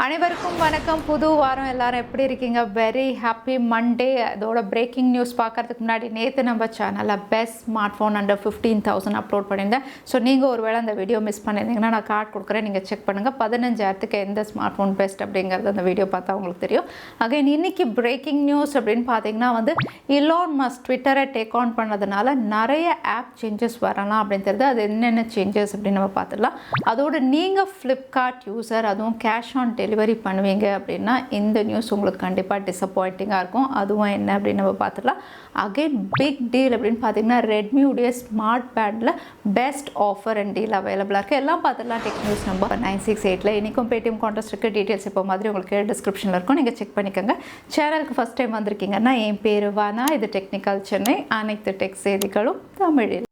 அனைவருக்கும் வணக்கம். புது வாரம் எல்லாரும் எப்படி இருக்கீங்க? Very happy Monday. அதோட பிரேக்கிங் நியூஸ் பார்க்கறதுக்கு முன்னாடி நேற்று நம்ம சேனலில் best smart phone under 15,000 upload பண்ணியிருந்தேன். ஸோ நீங்கள் ஒரு வேளை அந்த வீடியோ மிஸ் பண்ணியிருந்தீங்கன்னா நான் கார்டு கொடுக்குறேன், நீங்கள் செக் பண்ணுங்கள். 15,000க்கு எந்த ஸ்மார்ட் ஃபோன் பெஸ்ட் அப்படிங்கிறது அந்த வீடியோ பார்த்தா உங்களுக்கு தெரியும். அகைன் இன்னைக்கு பிரேக்கிங் நியூஸ் அப்படின்னு பார்த்தீங்கன்னா இலான் மஸ்க் ட்விட்டரை டேக் ஆன் பண்ணதுனால நிறைய ஆப் சேஞ்சஸ் வரலாம் அப்படின்னு தெரியுது. அது என்னென்ன சேஞ்சஸ் அப்படின்னு நம்ம பார்த்துடலாம். அதோடு நீங்கள் ஃப்ளிப்கார்ட் யூசர், அதுவும் கேஷ் ஆன் டெலிவரி பண்ணுவீங்க அப்படின்னா இந்த நியூஸ் உங்களுக்கு கண்டிப்பாக டிசப்பாயிண்டிங்காக இருக்கும். அதுவும் என்ன அப்படின்னு நம்ம பார்த்துக்கலாம். அகைன் பிக் டீல் அப்படின்னு பார்த்தீங்கன்னா ரெட்மியுடைய ஸ்மார்ட் பேடில் பெஸ்ட் ஆஃபர் அண்ட் டீல் அவைலபிளாக இருக்குது. எல்லாம் பார்த்துக்கலாம். டெக் நியூஸ் நம்பர் 968 இன்றைக்கும் பேடிஎம் கான்டெஸ்ட் இருக்குது. டீட்டெயில்ஸ் இப்போ மாதிரி உங்களுக்கு டிஸ்கிரிப்ஷனில் இருக்கும், நீங்கள் செக் பண்ணிக்கோங்க. சேனலுக்கு ஃபஸ்ட் டைம் வந்திருக்கீங்கன்னா என் பேர் வானா, இது டெக்னிக்கல் சென்னை. அனைத்து டெக் செய்திகளும் தமிழில்.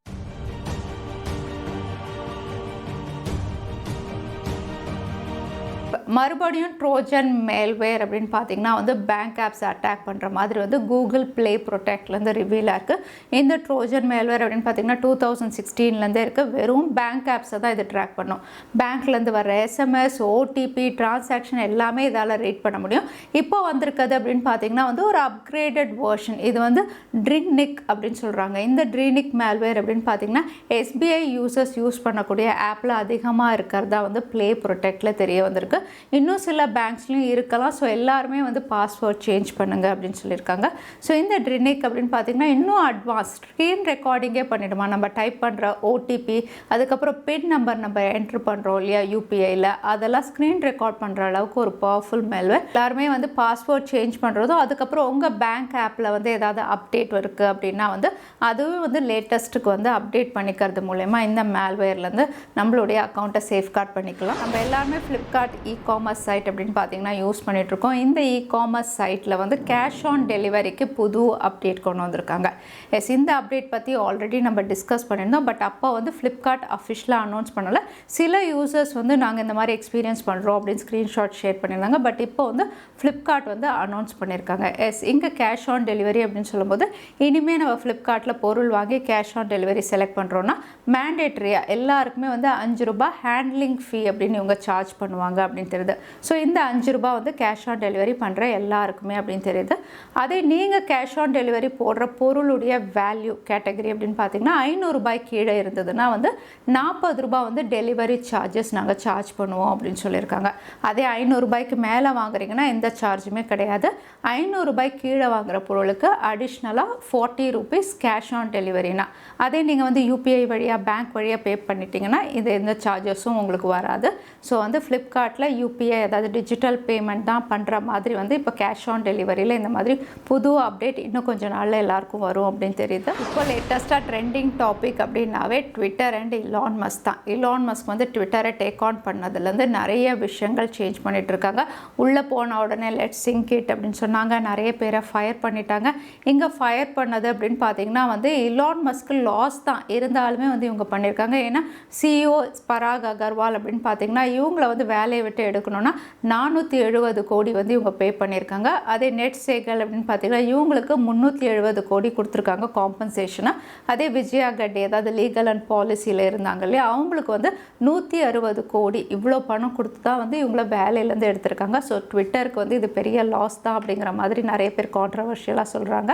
மறுபடியும் ட்ரோஜன் மேல்வேர் அப்படின்னு பார்த்தீங்கன்னா பேங்க் ஆப்ஸ் அட்டாக் பண்ணுற மாதிரி கூகுள் ப்ளே ப்ரொடெக்ட்லேருந்து ரிவீலாக இருக்குது. இந்த ட்ரோஜன் மேல்வேர் அப்படின்னு பார்த்தீங்கன்னா 2016லேருந்தே இருக்குது. வெறும் பேங்க் ஆப்ஸை தான் இது ட்ராக் பண்ணும். பேங்க்லேருந்து வர எஸ்எம்எஸ், ஓடிபி, டிரான்சாக்ஷன் எல்லாமே இதால் ரீட் பண்ண முடியும். இப்போ வந்திருக்குது அப்படின்னு பார்த்தீங்கன்னா ஒரு அப்கிரேடட் வேர்ஷன். இது ட்ரினிக் அப்படின்னு சொல்கிறாங்க. இந்த ட்ரினிக் மேல்வேர் அப்படின்னு பார்த்தீங்கன்னா எஸ்பிஐ யூசர்ஸ் யூஸ் பண்ணக்கூடிய ஆப்பில் அதிகமாக இருக்கிறதா ப்ளே ப்ரொடெக்டில் தெரிய வந்திருக்கு. இன்னும் சில பேங்க்ஸ்லையும் இருக்கலாம். ஸோ எல்லாருமே பாஸ்வேர்ட் சேஞ்ச் பண்ணுங்கள் அப்படின்னு சொல்லியிருக்காங்க. ஸோ இந்த ட்ரினிக் அப்படின்னு பார்த்தீங்கன்னா இன்னும் அட்வான்ஸ் ஸ்க்ரீன் ரெக்கார்டிங்கே பண்ணிவிடுமா. நம்ம டைப் பண்ணுற ஓடிபி, அதுக்கப்புறம் பின் நம்பர் நம்ம என்ட்ரு பண்ணுறோம் இல்லையா யூபிஐயில், அதெல்லாம் ஸ்க்ரீன் ரெக்கார்ட் பண்ணுற அளவுக்கு ஒரு பவர்ஃபுல் மேல்வேர். எல்லாருமே பாஸ்வேர்ட் சேஞ்ச் பண்ணுறதும், அதுக்கப்புறம் உங்கள் பேங்க் ஆப்பில் ஏதாவது அப்டேட் இருக்குது அப்படின்னா அதுவும் லேட்டஸ்ட்டுக்கு அப்டேட் பண்ணிக்கிறது மூலயமா இந்த மேல்வேர்லேருந்து நம்மளுடைய அக்கௌண்ட்டை சேஃப்கார்ட் பண்ணிக்கலாம். நம்ம எல்லாருமே ஃப்ளிப்கார்ட் இ-காமர்ஸ் சைட் அப்படின்னு பார்த்தீங்கன்னா யூஸ் பண்ணிகிட்ருக்கோம். இந்த இ-காமர்ஸ் சைட்டில் கேஷ் ஆன் டெலிவரிக்கு புது அப்டேட் கொண்டு வந்திருக்காங்க. எஸ், இந்த அப்டேட் பற்றி ஆல்ரெடி நம்ம டிஸ்கஸ் பண்ணியிருந்தோம். பட் அப்போ ஃப்ளிப்கார்ட் அஃபிஷியலாக அனௌன்ஸ் பண்ணலை. சில யூசர்ஸ் நாங்கள் இந்த மாதிரி எக்ஸ்பீரியன்ஸ் பண்ணுறோம் அப்படின்னு ஸ்க்ரீன்ஷாட் ஷேர் பண்ணியிருந்தாங்க. பட் இப்போ ஃப்ளிப்கார்ட் அனௌன்ஸ் பண்ணியிருக்காங்க. எஸ், இங்கே கேஷ் ஆன் டெலிவரி அப்படின்னு சொல்லும்போது இனிமேல் நம்ம ஃப்ளிப்கார்ட்டில் பொருள் வாங்கி கேஷ் ஆன் டெலிவரி செலக்ட் பண்ணுறோன்னா மேண்டேட்ரியாக எல்லாருக்குமே ₹5 ஹேண்ட்லிங் ஃபீ அப்படின்னு இவங்க சார்ஜ் பண்ணுவாங்க அப்படின்னு தெரியுது. ஸோ இந்த ₹5 கேஷ் ஆன் டெலிவரி பண்ணுற எல்லாருக்குமே அப்படின்னு தெரியுது. அதே நீங்கள் கேஷ் ஆன் டெலிவரி போடுற பொருளுடைய வேல்யூ கேட்டகரி அப்படின்னு பார்த்தீங்கன்னா ₹500 கீழே இருந்ததுன்னா ₹40 டெலிவரி சார்ஜஸ் நாங்கள் சார்ஜ் பண்ணுவோம் அப்படின்னு சொல்லியிருக்காங்க. அதே ₹500 மேலே வாங்குறீங்கன்னா எந்த சார்ஜுமே கிடையாது. ₹500 கீழே வாங்குகிற பொருளுக்கு அடிஷ்னலாக ₹40 கேஷ் ஆன் டெலிவரினா, அதே நீங்கள் யூபிஐ வழியாக பேங்க் வழியாக பே பண்ணிட்டீங்கன்னா இது எந்த சார்ஜஸும் உங்களுக்கு வராது. ஸோ ஃப்ளிப்கார்ட்டில் யூபிஐ அதாவது டிஜிட்டல் பேமெண்ட் தான் பண்ணுற மாதிரி இப்போ கேஷ் ஆன் டெலிவரியில் இந்த மாதிரி புது அப்டேட் இன்னும் கொஞ்சம் நாளில் எல்லாருக்கும் வரும் அப்படின்னு தெரியுது. இப்போ லேட்டஸ்ட்டாக ட்ரெண்டிங் டாபிக் அப்படின்னாவே ட்விட்டர் அண்ட் இலான் மஸ்க் தான். இலான் மஸ்க் ட்விட்டரை டேக் ஆன் பண்ணதுலேருந்து நிறைய விஷயங்கள் சேஞ்ச் பண்ணிட்டு இருக்காங்க. உள்ளே போன உடனே லெட் சிங்க் இட் அப்படின்னு சொன்னாங்க. நிறைய பேரை ஃபயர் பண்ணிட்டாங்க. இங்கே ஃபயர் பண்ணது அப்படின்னு பார்த்தீங்கன்னா இலான் மஸ்க்கு லாஸ் தான் இருந்தாலுமே இவங்க பண்ணியிருக்காங்க. ஏன்னா சிஇஓ பராக் அகர்வால் அப்படின்னு பார்த்தீங்கன்னா இவங்களை வேலையை விட்டு எடுக்கணும்னா 470 கோடி இவங்க பே பண்ணியிருக்காங்க. அதே நெட் சேகல் அப்படின்னு பார்த்தீங்கன்னா இவங்களுக்கு 370 கோடி கொடுத்துருக்காங்க காம்பன்சேஷனாக. அதே விஜயா கட்டி அதாவது லீகல் அண்ட் பாலிசியில் இருந்தாங்க இல்லையா, அவங்களுக்கு 160 கோடி இவ்வளோ பணம் கொடுத்து தான் இவங்கள வேலையிலேருந்து எடுத்திருக்காங்க. ஸோ ட்விட்டருக்கு இது பெரிய லாஸ் தான் அப்படிங்கிற மாதிரி நிறைய பேர் கான்ட்ரவர்ஷியலாக சொல்கிறாங்க.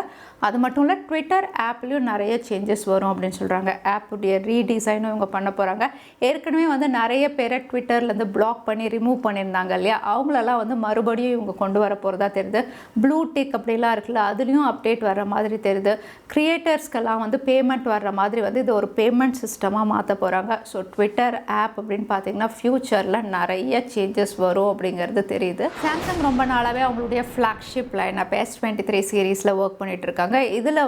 அது மட்டும் இல்லை, ட்விட்டர் ஆப்லேயும் நிறைய சேஞ்சஸ் வரும் அப்படின்னு சொல்கிறாங்க. ஆப்புடைய ரீடிசைனும் இவங்க பண்ண போகிறாங்க. ஏற்கனவே நிறைய பேரை ட்விட்டர்லேருந்து பிளாக் பண்ணி ரிமூவ் பண்ணியிருந்தாங்க இல்லையா, அவங்களெல்லாம் மறுபடியும் இவங்க கொண்டு வர போகிறதா தெரியுது. ப்ளூ டிக் அப்படிலாம் இருக்குல்ல, அதுலேயும் அப்டேட் வர்ற மாதிரி தெரியுது. கிரியேட்டர்ஸ்க்கெல்லாம் பேமெண்ட் வர்ற மாதிரி இது ஒரு பேமெண்ட் சிஸ்டமாக மாற்ற போகிறாங்க. ஸோ ட்விட்டர் ஆப் அப்படின்னு பார்த்தீங்கன்னா ஃப்யூச்சரில் நிறைய சேஞ்சஸ் வரும் அப்படிங்கிறது தெரியுது. சாம்சங் ரொம்ப நாளாகவே அவங்களுடைய ஃப்ளாக்ஷிப் லைனப் S23 சீரீஸில் ஒர்க் பண்ணிட்டு இருக்காங்க. இதில்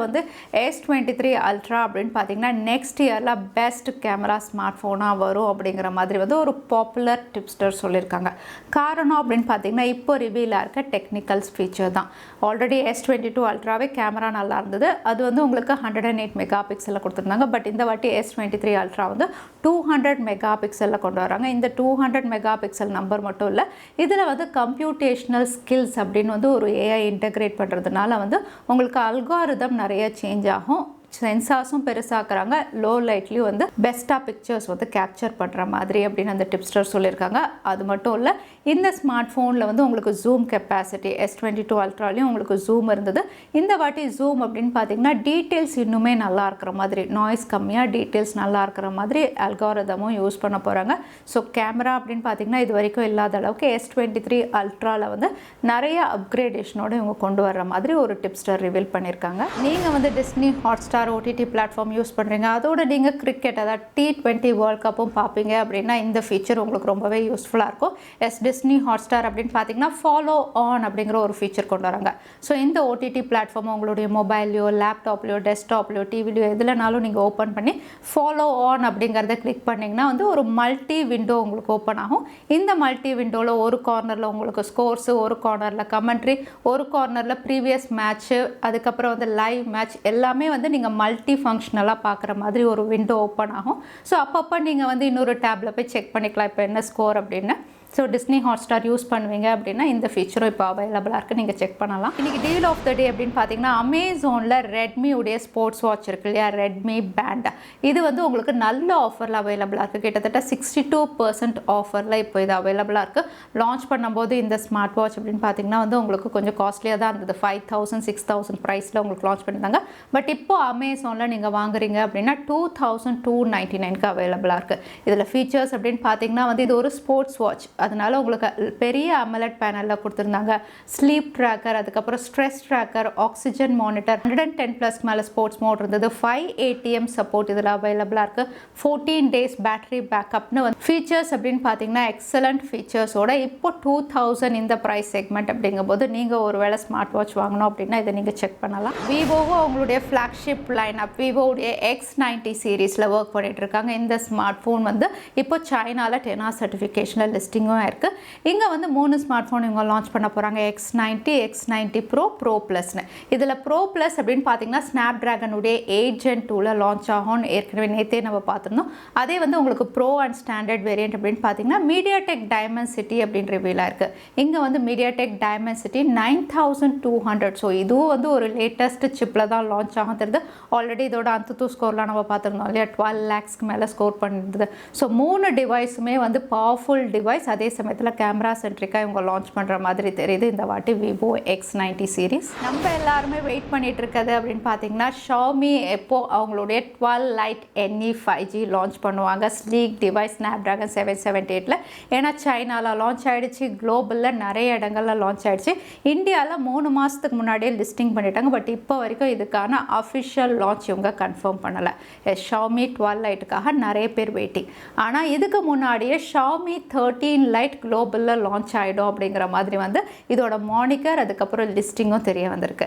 S23 அல்ட்ரா அப்படின்னு பார்த்தீங்கன்னா நெக்ஸ்ட் இயரில் பெஸ்ட் கேமரா ஸ்மார்ட் ஃபோனாக வரும் அப்படிங்கிற மாதிரி ஒரு பாப்புலர் டிப்ஸ்டர் சொல்லியிருக்காங்க. காரணம் அப்படின்னு பார்த்தீங்கன்னா இப்போ ரிவீலாக இருக்க டெக்னிக்கல்ஸ் ஃபீச்சர் தான். ஆல்ரெடி S22 அல்ட்ராவே கேமரா நல்லா இருந்தது. அது உங்களுக்கு 108 மெகா பிக்சலில் கொடுத்துருந்தாங்க. பட் இந்த வாட்டி S23 அல்ட்ரா 200 மெகா பிக்சலில் கொண்டு வராங்க. இந்த 200 மெகா பிக்சல் நம்பர் மட்டும் இல்லை, இதில் கம்ப்யூட்டேஷனல் ஸ்கில்ஸ் அப்படின்னு ஒரு ஏஐ இன்டகிரேட் பண்ணுறதுனால உங்களுக்கு அல்காரிதம் நிறைய சேஞ்ச் ஆகும். சென்சார்ஸும் பெருசாக்குறாங்க, லோ லைட்லேயும் வந்து பெஸ்ட்டாக பிக்சர்ஸ் வந்து கேப்சர் பண்ணுற மாதிரி அப்படின்னு அந்த டிப்ஸ்டர் சொல்லியிருக்காங்க. அது மட்டும் இல்லை, இந்த ஸ்மார்ட் ஃபோனில் வந்து உங்களுக்கு ஜூம் கெப்பாசிட்டி S22 அல்ட்ராலையும் உங்களுக்கு ஜூம் இருந்தது. இந்த வாட்டி ஜூம் அப்படின்னு பார்த்தீங்கன்னா டீட்டெயில்ஸ் இன்னுமே நல்லா இருக்கிற மாதிரி, நாய்ஸ் கம்மியாக டீட்டெயில்ஸ் நல்லா இருக்கிற மாதிரி அல்காரிதமும் யூஸ் பண்ண போகிறாங்க. ஸோ கேமரா அப்படின்னு பார்த்தீங்கன்னா இது வரைக்கும் இல்லாத அளவுக்கு S23 அல்ட்ராவில் வந்து நிறைய அப்கிரேடேஷனோடு இவங்க கொண்டு வர்ற மாதிரி ஒரு டிப்ஸ்டர் ரிவீல் பண்ணியிருக்காங்க. நீங்கள் வந்து Disney Hotstar OTT platform use பண்ணுறீங்க, அதோட நீங்கள் கிரிக்கெட் அதாவது T20 வேர்ல்ட் கப்பும் பார்ப்பீங்க அப்படின்னா இந்த ஃபீச்சர் உங்களுக்கு ரொம்பவே யூஸ்ஃபுல்லாக இருக்கும். டிஸ்னி ஹாட்ஸ்டார் அப்படின்னு பார்த்தீங்கன்னா ஃபாலோ ஆன் அப்படிங்கிற ஒரு ஃபீச்சர் கொண்டு வராங்க. ஸோ இந்த OTT பிளாட்ஃபார்ம் உங்களுடைய மொபைல்லையோ லேப்டாப்லையோ டெஸ்க்டாப்லையோ டிவிலையோ எதுலனாலும் நீங்கள் ஓப்பன் பண்ணி ஃபாலோ ஆன் அப்படிங்கிறத கிளிக் பண்ணிங்கன்னா வந்து ஒரு மல்டி விண்டோ உங்களுக்கு ஓப்பன் ஆகும். இந்த மல்டி விண்டோவில் ஒரு கார்னரில் உங்களுக்கு ஸ்கோர்ஸு, ஒரு கார்னரில் கமெண்ட்ரி, ஒரு கார்னரில் ப்ரீவியஸ் மேட்ச்சு, அதுக்கப்புறம் வந்து லைவ் மேட்ச் எல்லாமே வந்து நீங்கள் மல்டி ஃபங்க்ஷனலாக பார்க்குற மாதிரி ஒரு விண்டோ ஓப்பன் ஆகும். ஸோ அப்பப்போ நீங்கள் வந்து இன்னொரு டேப்பில் போய் செக் பண்ணிக்கலாம் இப்போ என்ன ஸ்கோர் அப்படின்னு. ஸோ டிஸ்னி ஹாட்ஸ்டார் யூஸ் பண்ணுவீங்க அப்படின்னா இந்த ஃபீச்சரும் இப்போ அவைலபிளாக இருக்குது, நீங்கள் செக் பண்ணலாம். இன்றைக்கி டீல் ஆஃப் த டே அப்படின்னு பார்த்தீங்கன்னா அமேசானில் ரெட்மியுடைய ஸ்போர்ட்ஸ் வாட்ச் இருக்கு இல்லையா, ரெட்மி பேண்ட், இது வந்து உங்களுக்கு நல்ல ஆஃபரில் அவைலபிளாக இருக்குது. கிட்டத்தட்ட 62% ஆஃபரில் இப்போ இது அவைலபிளாக இருக்குது. லான்ச் பண்ணும்போது இந்த ஸ்மார்ட் வாட்ச் அப்படின்னு பார்த்தீங்கன்னா வந்து உங்களுக்கு கொஞ்சம் காஸ்ட்லியாக தான் இருந்தது, 5000 6000 ப்ரைஸில் உங்களுக்கு லான்ச் பண்ணியிருந்தாங்க. பட் இப்போ அமேசானில் நீங்கள் வாங்குறீங்க அப்படின்னா 2299க்கு அவைலபிளாக இருக்குது. இதில் ஃபீச்சர்ஸ் அப்படின்னு பார்த்தீங்கன்னா வந்து இது ஒரு ஸ்போர்ட்ஸ் வாட்ச், அதனால உங்களுக்கு பெரிய AMOLED பேனலில் கொடுத்துருந்தாங்க. ஸ்லீப் ட்ராக்கர், அதுக்கப்புறம் ஸ்ட்ரெஸ் ட்ராக்கர், ஆக்சிஜன் மானிட்டர், 110+ மேலே ஸ்போர்ட்ஸ் மோட் இருந்தது, 5 ATM சப்போர்ட் இதில் அவைலபிளாக இருக்குது, 14 days பேட்டரி பேக்கப்னு வந்து ஃபீச்சர்ஸ் அப்படின்னு பார்த்தீங்கன்னா எக்ஸலண்ட் ஃபீச்சர்ஸோட இப்போ 2000 இந்த ப்ரைஸ் செக்மெண்ட் அப்படிங்கும்போது நீங்கள் ஒரு வேளை ஸ்மார்ட் வாட்ச் வாங்கணும் அப்படின்னா இதை நீங்கள் செக் பண்ணலாம். விவோவும் அவங்களுடைய ஃப்ளாக்ஷிப் லைனப் விவோடைய X90 சீரீஸில் ஒர்க் பண்ணிட்டு இருக்காங்க. இந்த ஸ்மார்ட் ஃபோன் வந்து இப்போ சைனாவில் 10R சர்டிஃபிகேஷனில் லிஸ்டிங்கும் இருக்கு. இங்க வந்து 3 ஸ்மார்ட் போன் இவங்க லான்ச் பண்ண போறாங்க, X90, X90 Pro, Pro Plusனு. இதுல Pro Plus அப்படின்னு பாத்தீங்கன்னா Snapdragon உடைய 8 Gen 2ல லான்ச் ஆகும். ஏற்கனவே நேத்தே நம்ம பார்த்திருந்தோம். அதே வந்து உங்களுக்கு Pro and Standard வேரியன்ட் அப்படின்னு பாத்தீங்கன்னா MediaTek Dimensity அப்படின்னு ரிவீல் ஆயிருக்கு. இங்க வந்து MediaTek Dimensity 9200. ஸோ இதுவும் வந்து ஒரு லேட்டஸ்ட் சிப்ல தான் லான்ச் ஆகும் தெரியுது. ஆல்ரெடி இதோட அந்தத்து ஸ்கோர்லாம் நம்ம பார்த்திருந்தோம் இல்லையா, 12 lakhsக்கு மேல ஸ்கோர் பண்ணிருந்தது. ஸோ 3 டிவைஸுமே வந்து பவர்ஃபுல் டிவைஸ், அதே சமயத்தில் கேமரா சென்ட்ரிக்காக இவங்க லான்ச் பண்ணுற மாதிரி தெரியுது இந்த வாட்டி விவோ X90 சீரீஸ். நம்ம எல்லாருமே வெயிட் பண்ணிட்டு இருக்கிறது அப்படின்னு பார்த்தீங்கன்னா Xiaomi எப்போ அவங்களுடைய 12 Lite NE 5G லான்ச் பண்ணுவாங்க, ஸ்லீக் டிவைஸ் Snapdragon 778ல. ஏன்னா சைனாவில் லான்ச் ஆகிடுச்சு, குளோபலில் நிறைய இடங்களில் லான்ச் ஆகிடுச்சு, இந்தியாவில் 3 மாதத்துக்கு முன்னாடியே லிஸ்டிங் பண்ணிட்டாங்க. பட் இப்போ வரைக்கும் இதுக்கான அஃபிஷியல் லான்ச் இவங்க கன்ஃபார்ம் பண்ணலை. Xiaomi 12 Liteக்காக நிறைய பேர் வெயிட்டிங். ஆனால் இதுக்கு முன்னாடியே Xiaomi 13 Lite குளோபலில் லான்ச் ஆகிடும் அப்படிங்கிற மாதிரி வந்து இதோட மானிக்கர் அதுக்கப்புறம் லிஸ்டிங்கும் தெரிய வந்திருக்கு.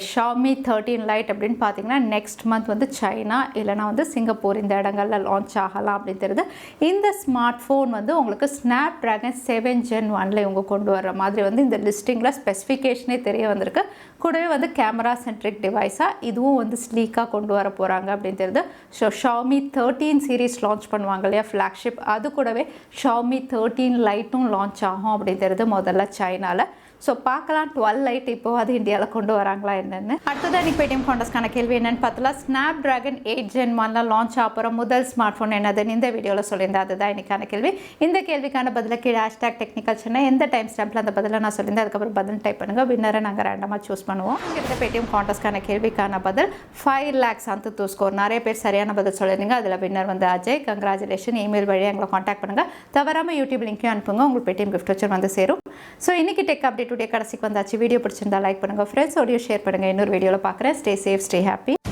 Xiaomi 13 Lite அப்படின்னு பார்த்தீங்கன்னா நெக்ஸ்ட் மந்த் வந்து சைனா இல்லைனா வந்து சிங்கப்பூர் இந்த இடங்களில் லான்ச் ஆகலாம் அப்படின்னு தெரியுது. இந்த ஸ்மார்ட் ஃபோன் வந்து உங்களுக்கு Snapdragon 7 Gen 1ல இவங்க கொண்டு வர்ற மாதிரி வந்து இந்த லிஸ்டிங்கில் ஸ்பெசிஃபிகேஷனே தெரிய வந்திருக்கு. கூடவே வந்து கேமரா சென்ட்ரிக் டிவைஸாக இதுவும் வந்து ஸ்லீக்காக கொண்டு வர போகிறாங்க அப்படின்னு தெரியுது. ஸோ Xiaomi 13 சீரீஸ் லான்ச் பண்ணுவாங்க இல்லையா ஃப்ளாக்ஷிப், அது கூடவே Xiaomi 13 Liteம் லான்ச் ஆகும் அப்படின்னு தெரியுது முதல்ல சைனாவில். ஸோ பார்க்கலாம் 12 Lite இப்போ அது இந்தியாவில் கொண்டு வராங்களா என்னென்னு. அடுத்ததான் இன்னைக்கு பேடிஎம் கான்டெஸ்ட்கான கேள்வி என்னென்னு பார்த்தலாம். Snapdragon 8 Gen 1ல லான்ச் ஆகிற முதல் ஸ்மார்ட் ஃபோன் என்னதுன்னு இந்த வீடியோவில் சொல்லியிருந்தேன், அதுதான் இன்னைக்கான கேள்வி. இந்த கேள்விக்கான பதில கீழே #Technical Chennai எந்த டைம் ஸ்டாம்பில் அந்த பதிலை நான் சொல்லியிருந்தேன், அதுக்கப்புறம் பதில் டைப் பண்ணுங்கள். வின்னரை நாங்கள் ரேண்டமாக சூஸ் பண்ணுவோம். இந்த பேடிஎம் கான்டெஸ்ட்கான கேள்விக்கான பதில் 5 lakhs அந்த ஸ்கோர். நிறைய பேர் சரியான பதில் சொல்லியிருந்தீங்க. அதில் வின்னர் வந்து அஜய். கங்க்ராச்சுலேஷன். இமெயில் வழியாக எங்களை காண்டாக்ட் பண்ணுங்கள். தவறாமல் யூடியூப் லிங்க்கையும் அனுப்புங்க, உங்களுக்கு பேடிஎம் கிஃப்ட் வச்சு வந்து சேரும். ஸோ இன்னைக்கு டெக் அப்டேட் கடைசிக்கு வந்தாச்சு. வீடியோ பிடிச்சிருந்தா லைக் பண்ணுங்கள், ஃப்ரெண்ட்ஸோடையும் ஷேர் பண்ணுங்கள். இன்னொரு வீடியோவில் பார்க்குறேன். Stay safe, stay happy.